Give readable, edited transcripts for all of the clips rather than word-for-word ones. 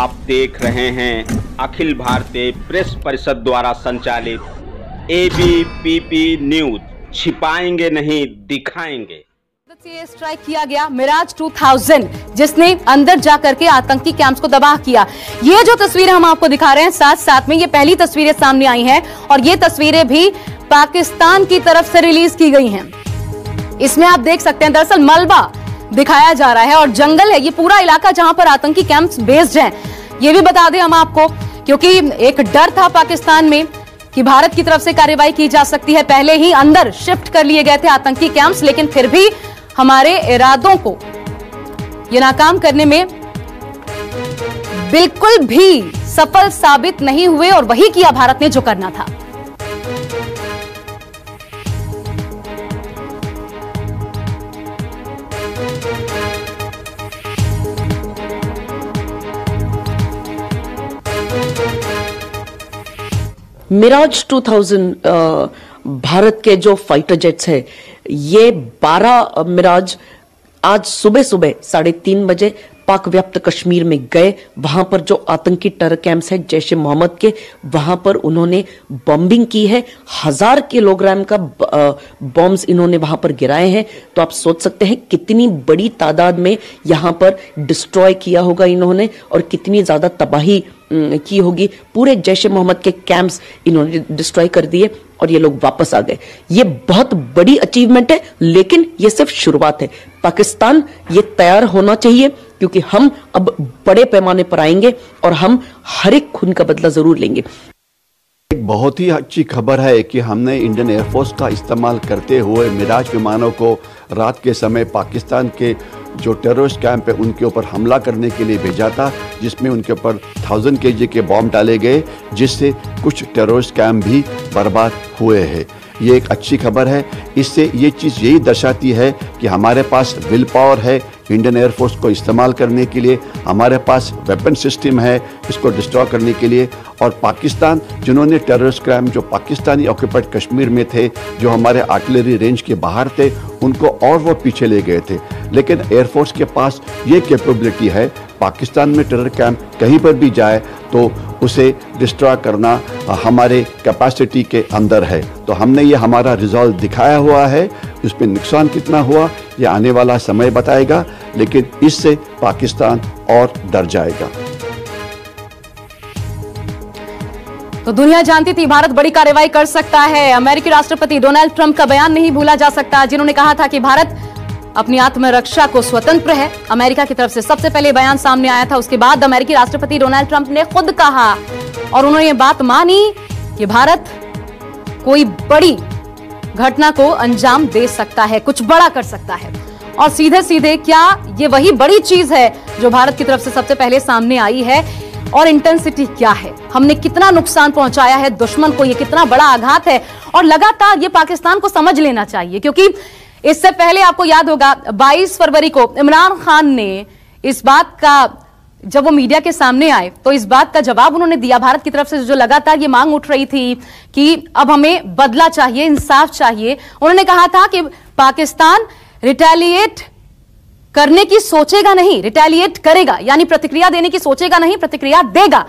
आप देख रहे हैं अखिल भारतीय प्रेस परिषद द्वारा संचालित एबीपीपी न्यूज। छिपाएंगे नहीं, दिखाएंगे। ये स्ट्राइक किया गया मिराज 2000, जिसने अंदर जाकर के आतंकी कैंप्स को तबाह किया। ये जो तस्वीरें हम आपको दिखा रहे हैं, साथ साथ में ये पहली तस्वीरें सामने आई हैं और ये तस्वीरें भी पाकिस्तान की तरफ से रिलीज की गई हैं। इसमें आप देख सकते हैं दरअसल मलबा दिखाया जा रहा है और जंगल है, ये पूरा इलाका जहां पर आतंकी कैंप्स बेस्ड हैं। ये भी बता दें हम आपको, क्योंकि एक डर था पाकिस्तान में कि भारत की तरफ से कार्रवाई की जा सकती है। पहले ही अंदर शिफ्ट कर लिए गए थे आतंकी कैंप्स, लेकिन फिर भी हमारे इरादों को ये नाकाम करने में बिल्कुल भी सफल साबित नहीं हुए और वही किया भारत ने जो करना था। मिराज 2000 भारत के जो फाइटर जेट्स है, ये 12 मिराज आज सुबह 3:30 बजे पाक व्याप्त कश्मीर में गए। वहां पर जो आतंकी टेरर कैंप्स है जैश ए मोहम्मद के, वहां पर उन्होंने बॉम्बिंग की है। 1000 किलोग्राम का बॉम्ब्स इन्होंने वहां पर गिराए हैं। तो आप सोच सकते हैं कितनी बड़ी तादाद में यहां पर डिस्ट्रॉय किया होगा इन्होंने और कितनी ज्यादा तबाही की होगी। पूरे जैश ए मोहम्मद के कैंप्स इन्होंने डिस्ट्रॉय कर दिए और ये लोग वापस आ गए। ये बहुत बड़ी अचीवमेंट है, लेकिन ये सिर्फ शुरुआत है। पाकिस्तान ये तैयार होना चाहिए, क्योंकि हम अब बड़े पैमाने पर आएंगे और हम हर एक खून का बदला जरूर लेंगे। एक बहुत ही अच्छी खबर है कि हमने इंडियन एयरफोर्स का इस्तेमाल करते हुए मिराज विमानों को रात के समय पाकिस्तान के जो टेररिस्ट कैंप है उनके ऊपर हमला करने के लिए भेजा था, जिसमें उनके ऊपर 1000 kg के बॉम्ब डाले गए, जिससे कुछ टेररिस्ट कैंप भी बर्बाद हुए हैं। ये एक अच्छी खबर है। इससे ये चीज़ यही दर्शाती है कि हमारे पास विल पावर है इंडियन एयरफोर्स को इस्तेमाल करने के लिए, हमारे पास वेपन सिस्टम है इसको डिस्ट्रॉय करने के लिए। और पाकिस्तान जिन्होंने टेररिस्ट क्राइम जो पाकिस्तानी ऑक्यूपाइड कश्मीर में थे, जो हमारे आर्टिलरी रेंज के बाहर थे, उनको और वो पीछे ले गए थे। लेकिन एयरफोर्स के पास ये कैपेबिलिटी है, पाकिस्तान में टेरर कैंप कहीं पर भी जाए तो उसे डिस्ट्रॉय करना हमारे कैपेसिटी के अंदर है। तो हमने ये हमारा रिजॉल्व दिखाया हुआ है। उसमें नुकसान कितना हुआ ये आने वाला समय बताएगा, लेकिन इससे पाकिस्तान और डर जाएगा। तो दुनिया जानती थी भारत बड़ी कार्रवाई कर सकता है। अमेरिकी राष्ट्रपति डोनाल्ड ट्रंप का बयान नहीं भूला जा सकता, जिन्होंने कहा था कि भारत अपनी आत्मरक्षा को स्वतंत्र है। अमेरिका की तरफ से सबसे पहले बयान सामने आया था। उसके बाद अमेरिकी राष्ट्रपति डोनाल्ड ट्रंप ने खुद कहा और उन्होंने ये बात मानी कि भारत कोई बड़ी घटना को अंजाम दे सकता है, कुछ बड़ा कर सकता है। और सीधे सीधे क्या ये वही बड़ी चीज है जो भारत की तरफ से सबसे पहले सामने आई है? और इंटेंसिटी क्या है, हमने कितना नुकसान पहुंचाया है दुश्मन को, ये कितना बड़ा आघात है। और लगातार ये पाकिस्तान को समझ लेना चाहिए, क्योंकि इससे पहले आपको याद होगा 22 फरवरी को इमरान खान ने इस बात का, जब वो मीडिया के सामने आए तो इस बात का जवाब उन्होंने दिया। भारत की तरफ से जो लगातार ये मांग उठ रही थी कि अब हमें बदला चाहिए, इंसाफ चाहिए, उन्होंने कहा था कि पाकिस्तान रिटेलिएट करने की सोचेगा नहीं, रिटेलिएट करेगा, यानी प्रतिक्रिया देने की सोचेगा नहीं, प्रतिक्रिया देगा।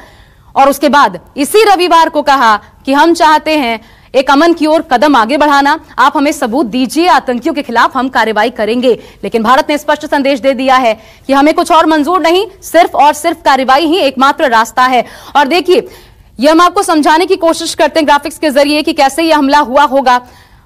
और उसके बाद इसी रविवार को कहा कि हम चाहते हैं एक अमन की ओर कदम आगे बढ़ाना, आप हमें सबूत दीजिए, आतंकियों के खिलाफ हम कार्रवाई करेंगे। लेकिन भारत ने स्पष्ट संदेश दे दिया है कि हमें कुछ और मंजूर नहीं, सिर्फ और सिर्फ कार्रवाई ही एकमात्र रास्ता है। और देखिए, ये हम आपको समझाने की कोशिश करते हैं ग्राफिक्स के जरिए कि कैसे ये हमला हुआ होगा।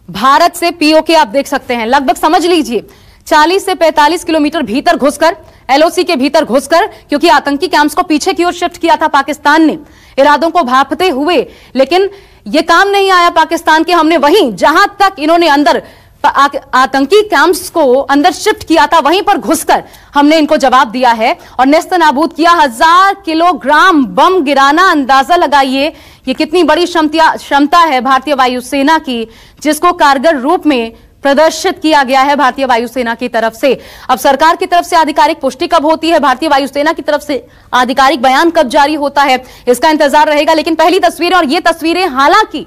भारत से पीओके आप देख सकते हैं, लगभग समझ लीजिए 40 से 45 किलोमीटर भीतर घुसकर, एलओसी के भीतर घुसकर, क्योंकि आतंकी कैंप्स को पीछे की ओर शिफ्ट किया था पाकिस्तान ने इरादों को भांपते हुए। लेकिन यह काम नहीं आया पाकिस्तान के। हमने वहीं जहां तक इन्होंने अंदर आतंकी कैंप्स को अंदर शिफ्ट किया था, वहीं पर घुसकर हमने इनको जवाब दिया है और नेस्तनाबूद किया। 1000 किलोग्राम बम गिराना, अंदाजा लगाइए ये कितनी बड़ी क्षमता है भारतीय वायुसेना की, जिसको कारगर रूप में प्रदर्शित किया गया है भारतीय वायुसेना की तरफ से। अब सरकार की तरफ से आधिकारिक पुष्टि कब होती है, भारतीय वायुसेना की तरफ से आधिकारिक बयान कब जारी होता है, इसका इंतजार रहेगा। लेकिन पहली तस्वीरें, और ये तस्वीरें हालांकि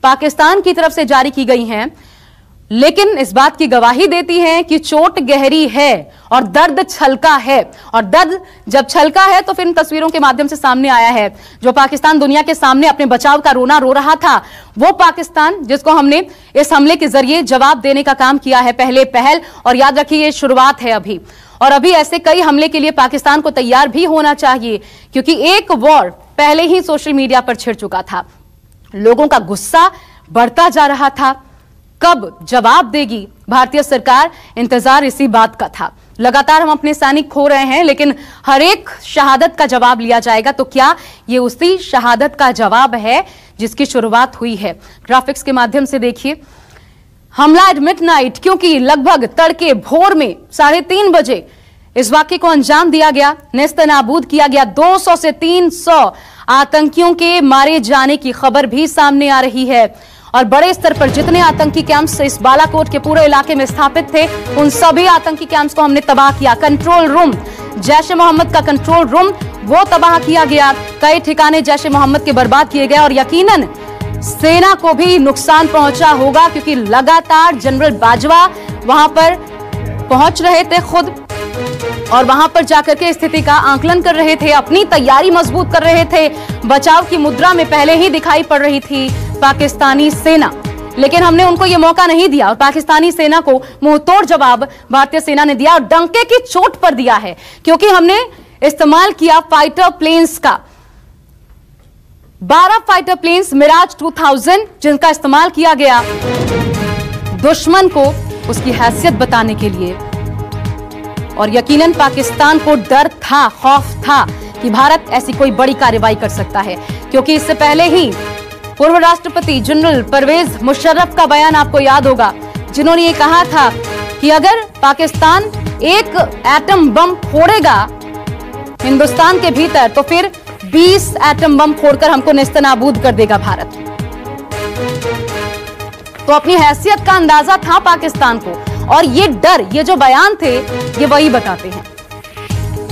पाकिस्तान की तरफ से जारी की गई हैं, लेकिन इस बात की गवाही देती हैं कि चोट गहरी है और दर्द छलका है। और दर्द जब छलका है तो फिर इन तस्वीरों के माध्यम से सामने आया है। जो पाकिस्तान दुनिया के सामने अपने बचाव का रोना रो रहा था, वो पाकिस्तान जिसको हमने इस हमले के जरिए जवाब देने का काम किया है पहले पहल। और याद रखिए, ये शुरुआत है अभी, और अभी ऐसे कई हमले के लिए पाकिस्तान को तैयार भी होना चाहिए, क्योंकि एक वॉर पहले ही सोशल मीडिया पर छिड़ चुका था। लोगों का गुस्सा बढ़ता जा रहा था। कब जवाब देगी भारतीय सरकार, इंतजार इसी बात का था। लगातार हम अपने सैनिक खो रहे हैं, लेकिन हर एक शहादत का जवाब लिया जाएगा। तो क्या ये उसी शहादत का जवाब है जिसकी शुरुआत हुई है? ग्राफिक्स के माध्यम से देखिए, हमला एट मिडनाइट, क्योंकि लगभग तड़के भोर में 3:30 बजे इस वाक्य को अंजाम दिया गया, नेस्तनाबूद किया गया। 200 से 300 आतंकियों के मारे जाने की खबर भी सामने आ रही है। और बड़े स्तर पर जितने आतंकी कैंप्स इस बालाकोट के पूरे इलाके में स्थापित थे, उन सभी आतंकी कैंप्स को हमने तबाह किया। कंट्रोल रूम, जैश-ए मोहम्मद का कंट्रोल रूम, वो तबाह किया गया। कई ठिकाने जैश-ए मोहम्मद के बर्बाद किए गए। और यकीनन सेना को भी नुकसान पहुंचा होगा, क्योंकि लगातार जनरल बाजवा वहां पर पहुंच रहे थे खुद, और वहां पर जाकर के स्थिति का आकलन कर रहे थे, अपनी तैयारी मजबूत कर रहे थे। बचाव की मुद्रा में पहले ही दिखाई पड़ रही थी पाकिस्तानी सेना, लेकिन हमने उनको यह मौका नहीं दिया। और पाकिस्तानी सेना को मुंहतोड़ जवाब भारतीय सेना ने दिया, और डंके की चोट पर दिया है, क्योंकि हमने इस्तेमाल किया फाइटर प्लेन्स का। 12 फाइटर प्लेन्स मिराज 2000, जिनका इस्तेमाल किया गया दुश्मन को उसकी हैसियत बताने के लिए। और यकीनन पाकिस्तान को डर था, खौफ था कि भारत ऐसी कोई बड़ी कार्रवाई कर सकता है, क्योंकि इससे पहले ही पूर्व राष्ट्रपति जनरल परवेज मुशर्रफ का बयान आपको याद होगा, जिन्होंने ये कहा था कि अगर पाकिस्तान एक एटम बम फोड़ेगा हिंदुस्तान के भीतर, तो फिर 20 एटम बम फोड़कर हमको नेस्तनाबूद कर देगा भारत। तो अपनी हैसियत का अंदाजा था पाकिस्तान को, और ये डर, ये जो बयान थे, ये वही बताते हैं।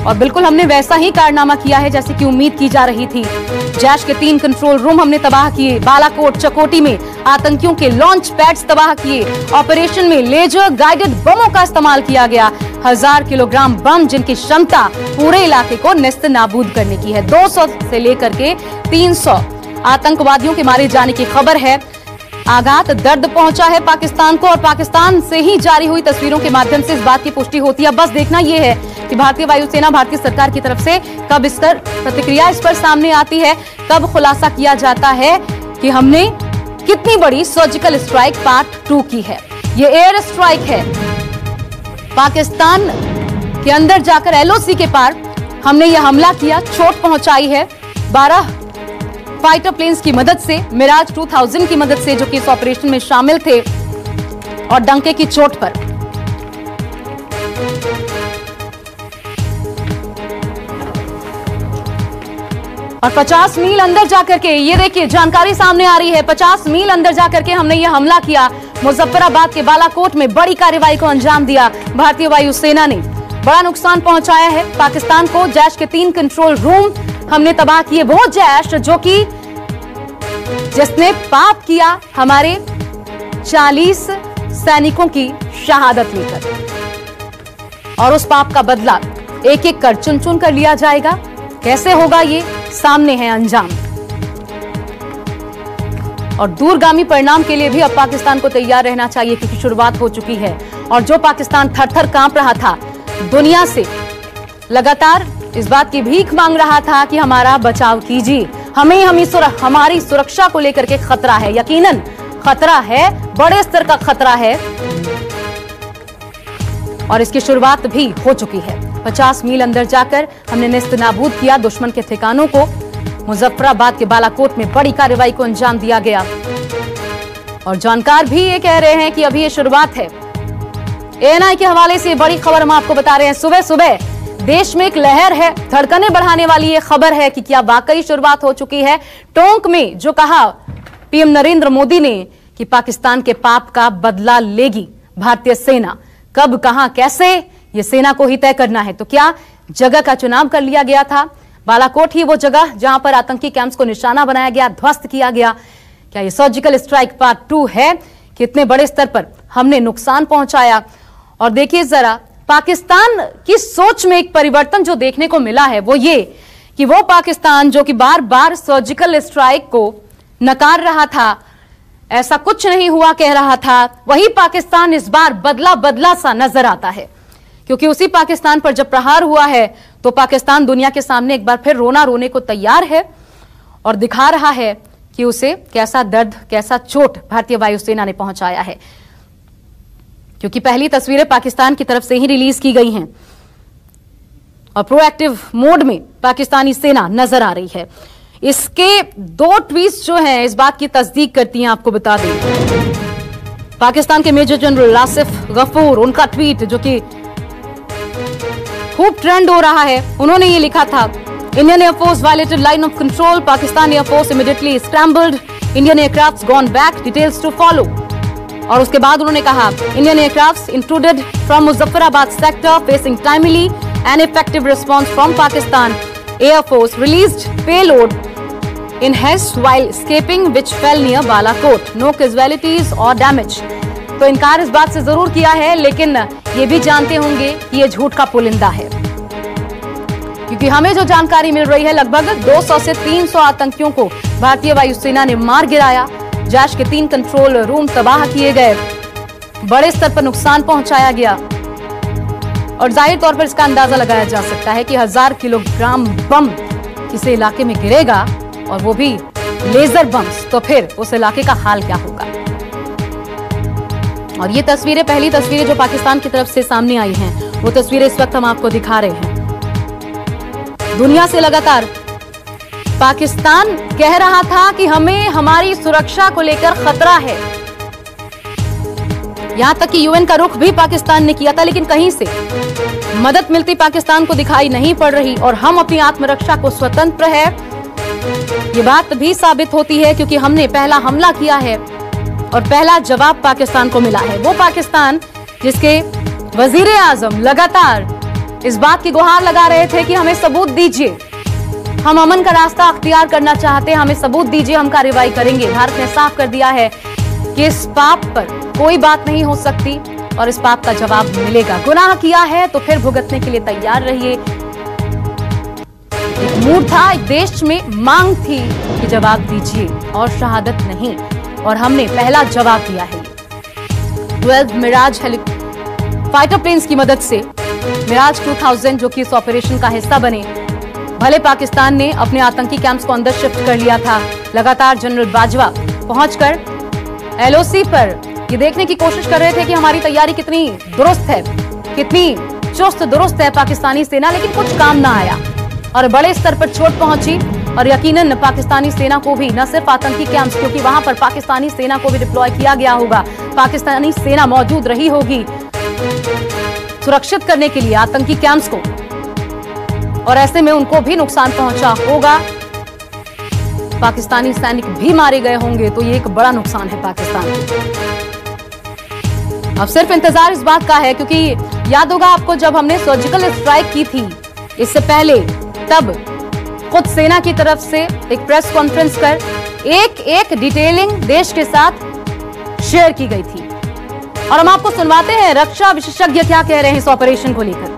और बिल्कुल हमने वैसा ही कारनामा किया है जैसे कि उम्मीद की जा रही थी। जैश के 3 कंट्रोल रूम हमने तबाह किए। बालाकोट, चकोटी में आतंकियों के लॉन्च पैड्स तबाह किए। ऑपरेशन में लेजर गाइडेड बमों का इस्तेमाल किया गया। 1000 किलोग्राम बम, जिनकी क्षमता पूरे इलाके को नेस्तनाबूद करने की है। 200 से लेकर के 300 आतंकवादियों के मारे जाने की खबर है। आघात, दर्द पहुंचा है पाकिस्तान को, और पाकिस्तान से ही जारी हुई तस्वीरों के माध्यम से इस बात की पुष्टि होती है। बस देखना यह है कि भारतीय वायुसेना, भारतीय सरकार की तरफ से कब इस पर प्रतिक्रिया इस पर सामने आती है, कब खुलासा किया जाता है कि हमने कितनी बड़ी सर्जिकल स्ट्राइक पार्ट 2 की है। ये एयर स्ट्राइक है। पाकिस्तान के अंदर जाकर एलओसी के पार हमने यह हमला किया, चोट पहुंचाई है। 12 फाइटर प्लेन्स की मदद से, मिराज 2000 की मदद से, जो कि इस ऑपरेशन में शामिल थे, और डंके की चोट पर। और 50 मील अंदर जाकर के, ये देखिए जानकारी सामने आ रही है, 50 मील अंदर जाकर के हमने यह हमला किया। मुजफ्फराबाद के बालाकोट में बड़ी कार्रवाई को अंजाम दिया भारतीय वायुसेना ने। बड़ा नुकसान पहुंचाया है पाकिस्तान को। जैश के 3 कंट्रोल रूम हमने तबाह किए। वो जैश जो कि जिसने पाप किया हमारे 40 सैनिकों की शहादत लेकर, और उस पाप का बदला एक एक कर, चुन चुन कर लिया जाएगा। कैसे होगा ये सामने है अंजाम, और दूरगामी परिणाम के लिए भी अब पाकिस्तान को तैयार रहना चाहिए, क्योंकि शुरुआत हो चुकी है। और जो पाकिस्तान थर-थर कांप रहा था, दुनिया से लगातार इस बात की भीख मांग रहा था कि हमारा बचाव कीजिए, हमारी सुरक्षा को लेकर के खतरा है। यकीनन खतरा है, बड़े स्तर का खतरा है, और इसकी शुरुआत भी हो चुकी है। 50 मील अंदर जाकर हमने नेस्तनाबूद किया दुश्मन के ठिकानों को। मुजफ्फराबाद के बालाकोट में बड़ी कार्रवाई को अंजाम दिया गया, और जानकार भी ये कह रहे हैं कि अभी ये शुरुआत है। एएनआई के हवाले से बड़ी खबर हम आपको बता रहे हैं। सुबह सुबह देश में एक लहर है, धड़कने बढ़ाने वाली ये खबर है कि क्या वाकई शुरुआत हो चुकी है। टोंक में जो कहा पीएम नरेंद्र मोदी ने कि पाकिस्तान के पाप का बदला लेगी भारतीय सेना, कब, कहां, कैसे, ये सेना को ही तय करना है। तो क्या जगह का चुनाव कर लिया गया था? बालाकोट ही वो जगह जहां पर आतंकी कैंप्स को निशाना बनाया गया, ध्वस्त किया गया। क्या ये सर्जिकल स्ट्राइक पार्ट 2 है कितने बड़े स्तर पर हमने नुकसान पहुंचाया। और देखिए जरा पाकिस्तान की सोच में एक परिवर्तन जो देखने को मिला है वो ये कि वो पाकिस्तान जो कि बार बार सर्जिकल स्ट्राइक को नकार रहा था, ऐसा कुछ नहीं हुआ कह रहा था, वही पाकिस्तान इस बार बदला बदला सा नजर आता है। क्योंकि उसी पाकिस्तान पर जब प्रहार हुआ है तो पाकिस्तान दुनिया के सामने एक बार फिर रोने को तैयार है और दिखा रहा है कि उसे कैसा दर्द, कैसा चोट भारतीय वायुसेना ने पहुंचाया है। क्योंकि पहली तस्वीरें पाकिस्तान की तरफ से ही रिलीज की गई हैं और प्रोएक्टिव मोड में पाकिस्तानी सेना नजर आ रही है। इसके 2 ट्वीट्स जो हैं इस बात की तस्दीक करती हैं। आपको बता दें पाकिस्तान के मेजर जनरल आसिफ गफूर, उनका ट्वीट जो कि खूब ट्रेंड हो रहा है, उन्होंने ये लिखा था, Indian air force violated line of control, Pakistan air force immediately scrambled, Indian aircrafts gone back, details to follow. और उसके बाद उन्होंने कहा, Indian aircrafts intruded from Muzaffarabad sector facing timely and effective response from Pakistan air force released payload in haste while escaping which fell near Balakot. No casualties or damage. तो इनकार इस बात से जरूर किया है, लेकिन ये भी जानते होंगे कि ये झूठ का पुलिंदा है। क्योंकि हमें जो जानकारी मिल रही है लगभग 200 से 300 आतंकियों को भारतीय वायुसेना ने मार गिराया, जैश के 3 कंट्रोल रूम तबाह किए गए, बड़े स्तर पर नुकसान पहुंचाया गया। और जाहिर तौर पर इसका अंदाजा लगाया जा सकता है कि 1000 किलोग्राम बम किसी इलाके में गिरेगा और वो भी लेजर बम्स, तो फिर उस इलाके का हाल क्या होगा। और ये तस्वीरें, पहली तस्वीरें जो पाकिस्तान की तरफ से सामने आई हैं, वो तस्वीरें इस वक्त हम आपको दिखा रहे हैं। दुनिया से लगातार पाकिस्तान कह रहा था कि हमें हमारी सुरक्षा को लेकर खतरा है। यहां तक कि यूएन का रुख भी पाकिस्तान ने किया था, लेकिन कहीं से मदद मिलती पाकिस्तान को दिखाई नहीं पड़ रही। और हम अपनी आत्मरक्षा को स्वतंत्र है, ये बात भी साबित होती है क्योंकि हमने पहला हमला किया है और पहला जवाब पाकिस्तान को मिला है। वो पाकिस्तान जिसके वजीर आजम लगातार इस बात की गुहार लगा रहे थे कि हमें सबूत दीजिए, हम अमन का रास्ता अख्तियार करना चाहते हैं, हमें सबूत दीजिए, हम कार्रवाई करेंगे। भारत ने साफ कर दिया है कि इस पाप पर कोई बात नहीं हो सकती और इस पाप का जवाब मिलेगा। गुनाह किया है तो फिर भुगतने के लिए तैयार रहिए। एक मूड था, एक देश में मांग थी कि जवाब दीजिए और शहादत नहीं, और हमने पहला जवाब दिया है। 12 मिराज फाइटर प्लेन्स की मदद से मिराज 2000 जो कि इस ऑपरेशन का हिस्सा बने। भले पाकिस्तान ने अपने आतंकी कैंप्स को अंदर शिफ्ट कर लिया था, लगातार जनरल बाजवा पहुंचकर एलओसी पर ये देखने की कोशिश कर रहे थे कि हमारी तैयारी कितनी दुरुस्त है, कितनी चुस्त दुरुस्त है पाकिस्तानी सेना, लेकिन कुछ काम ना आया और बड़े स्तर पर चोट पहुंची। और यकीनन पाकिस्तानी सेना को भी, न सिर्फ आतंकी कैंप्स, क्योंकि वहां पर पाकिस्तानी सेना को भी डिप्लॉय किया गया होगा, पाकिस्तानी सेना मौजूद रही होगी सुरक्षित करने के लिए आतंकी कैंप्स को, और ऐसे में उनको भी नुकसान पहुंचा होगा, पाकिस्तानी सैनिक भी मारे गए होंगे। तो ये एक बड़ा नुकसान है पाकिस्तान को। अब सिर्फ इंतजार इस बात का है, क्योंकि याद होगा आपको जब हमने सर्जिकल स्ट्राइक की थी इससे पहले, तब खुद सेना की तरफ से एक प्रेस कॉन्फ्रेंस कर एक डिटेलिंग देश के साथ शेयर की गई थी। और हम आपको सुनवाते हैं रक्षा विशेषज्ञ क्या कह रहे हैं इस ऑपरेशन को लेकर।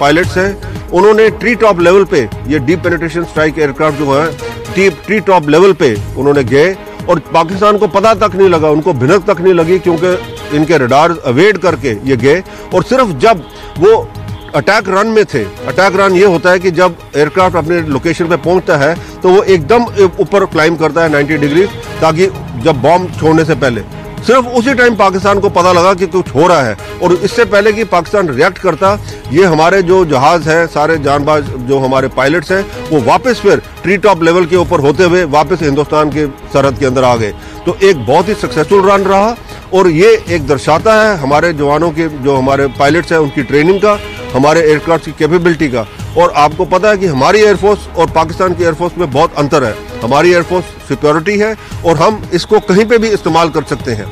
पायलट्स हैं, उन्होंने ट्री टॉप लेवल पे ये डीप पेनिट्रेशन स्ट्राइक एयरक्राफ्ट जो है ट्री टॉप लेवल पे उन्होंने गए और पाकिस्तान को पता तक नहीं लगा, उनको भिनक तक नहीं लगी, क्योंकि इनके रडार अवेड करके ये गए। और सिर्फ जब वो अटैक रन में थे, अटैक रन ये होता है कि जब एयरक्राफ्ट अपने लोकेशन पे पहुंचता है तो वो एकदम ऊपर क्लाइंब करता है 90 डिग्री, ताकि जब बॉम्ब छोड़ने से पहले, सिर्फ उसी टाइम पाकिस्तान को पता लगा कि कुछ हो रहा है। और इससे पहले कि पाकिस्तान रिएक्ट करता, ये हमारे जो जहाज है, सारे जानबाज जो हमारे पायलट्स हैं, वो वापस फिर ट्री टॉप लेवल के ऊपर होते हुए वापस हिंदुस्तान के सरहद के अंदर आ गए। तो एक बहुत ही सक्सेसफुल रन रहा और ये एक दर्शाता है हमारे जवानों के, जो हमारे पायलट्स हैं, उनकी ट्रेनिंग का, हमारे एयरक्राफ्ट की कैपेबिलिटी का। और आपको पता है कि हमारी एयरफोर्स और पाकिस्तान की एयरफोर्स में बहुत अंतर है। हमारी एयरफोर्स सिक्योरिटी है और हम इसको कहीं पे भी इस्तेमाल कर सकते हैं।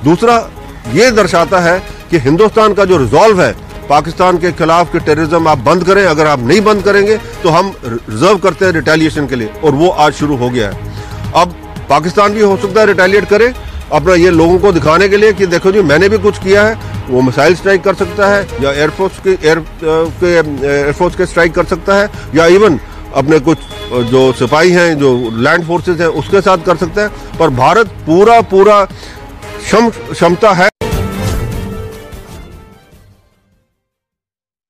दूसरा, ये दर्शाता है कि हिंदुस्तान का जो रिजॉल्व है पाकिस्तान के खिलाफ कि टेररिज्म आप बंद करें, अगर आप नहीं बंद करेंगे तो हम रिजर्व करते हैं रिटेलिएशन के लिए, और वो आज शुरू हो गया है। अब पाकिस्तान भी हो सकता है रिटेलिएट करे अपना ये लोगों को दिखाने के लिए कि देखो जी मैंने भी कुछ किया है। वो मिसाइल स्ट्राइक कर सकता है या एयरफोर्स के स्ट्राइक कर सकता है या इवन अपने कुछ जो सिपाही हैं जो लैंड फोर्सेस हैं उसके साथ कर सकता है। पर भारत पूरा क्षमता है